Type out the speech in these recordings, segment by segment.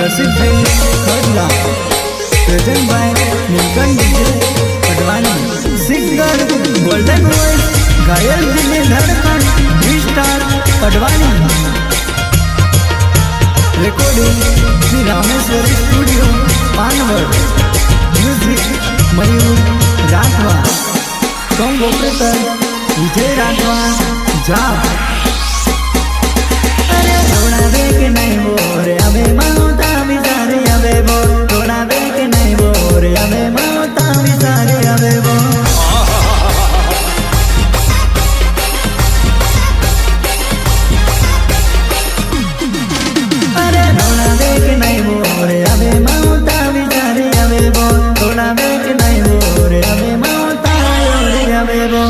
रसिक भाई Khadla present by Nilkanth DJ Patwani singer golden voice घायल दिल धड़कन star Patwani recording Shri Rameshwari studio Panwad music Mayur Rathwa song operator Vijay Rathwa जा अरे थोड़ा देख नहीं बोरे अबे माता बिचारे अबे बो थोड़ा देख नहीं बोरे अबे माता बिचारे अबे बो अरे थोड़ा देख नहीं बोरे अबे माता बिचारे अबे बो थोड़ा देख नहीं बोरे अबे माता अबे बो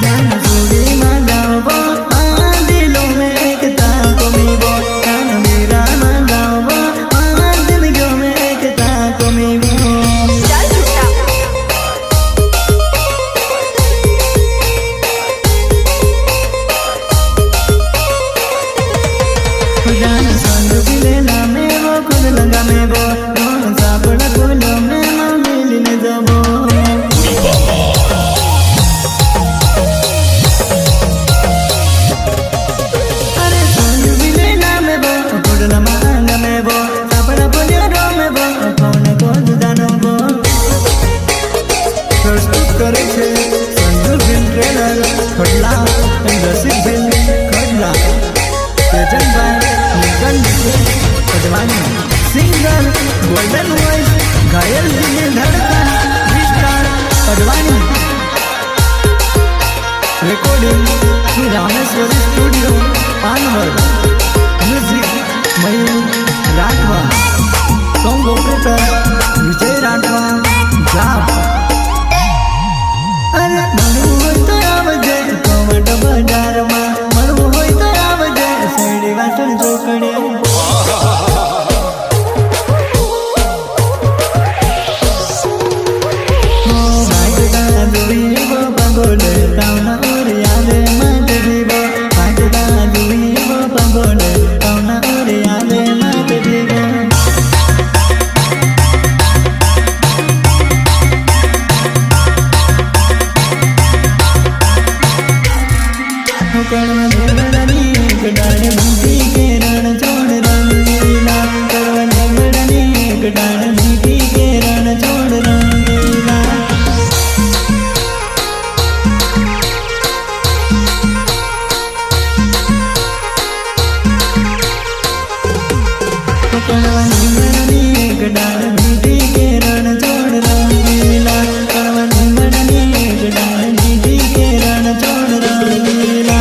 जान सूरी मांगाओ वो दिलों में एकता कमी वो कान मेरा मांगाओ वो दिलों में एकता कमी वो जान संग बिलेला में वो खुद लगा में वो सापड़ा फूलों में मां मिलने जाबो करे छे Sanju film trailer Khadla Rasik film Khadla तेजन भाई निकन पटवानी सिंगर गोल्डन वॉइस घायल दिल धड़कन विस्तार Patwani recording Shri Rameshwari studio Panwal music Mayur Rathwa song operator Vijay Rathwa जाप अरे मरવું હોય તો આવજે કોમટ બજારમાં મરવું હોય તો આવજે સૈડી વાસણ ચોકડે વાગતા દુવી વો પગોડે કાવના ઓરે આવે માત દીવો વાગતા દુવી વો પગોડે કાવના ઓરે આવે માત દીવો करवा देवड़नी एक डाल मीठी के रण छोड़ रंगीला करवा देवड़नी एक डाल मीठी के रण छोड़ रंगीला करवा देवड़नी एक डाल मीठी के रण छोड़ रंगीला करवा देवड़नी एक डाल मीठी के रण छोड़ रंगीला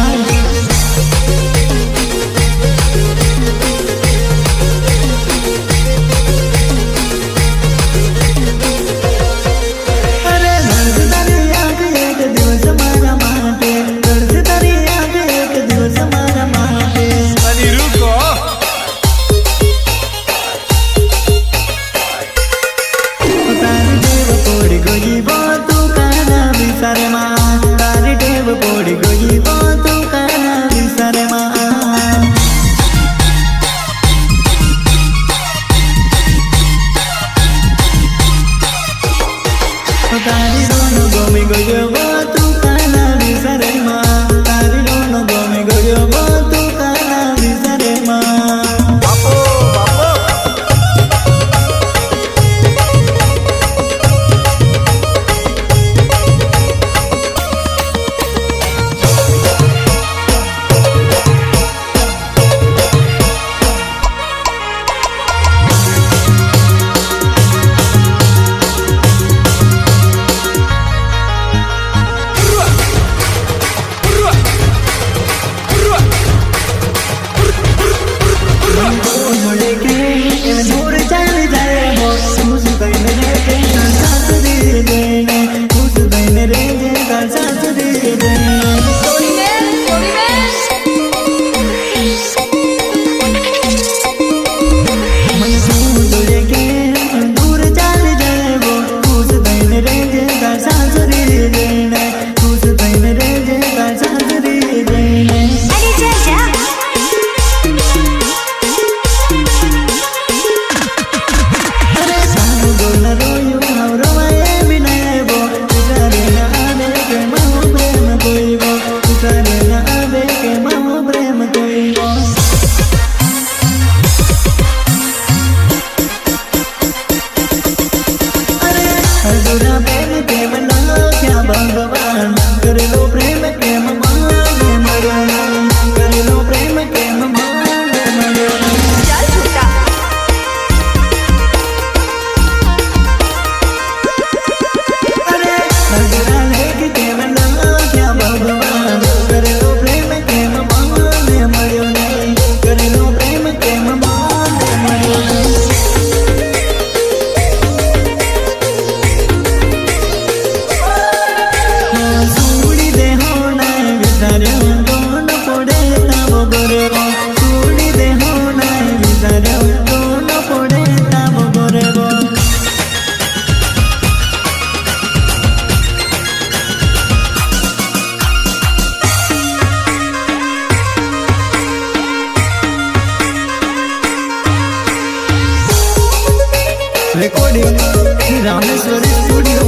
Shri Rameshwari studio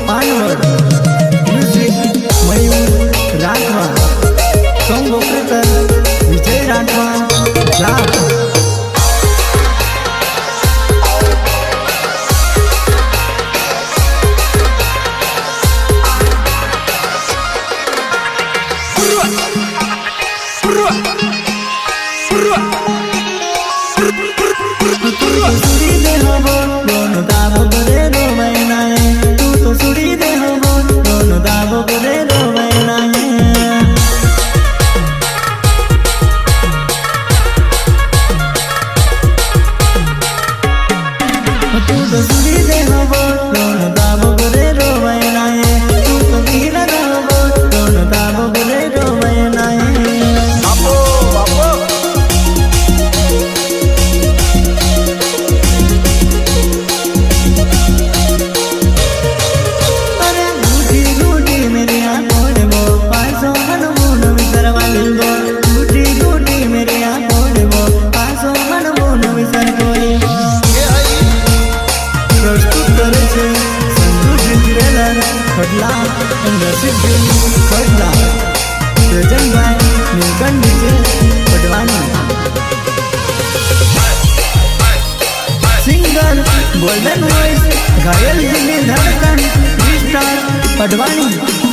Panwad. Music Mayur Rathwa, song operator Vijay Rathwa जाट। सिंगर गोल्डन वॉइस घायल दिल धड़कन स्टार पटवानी।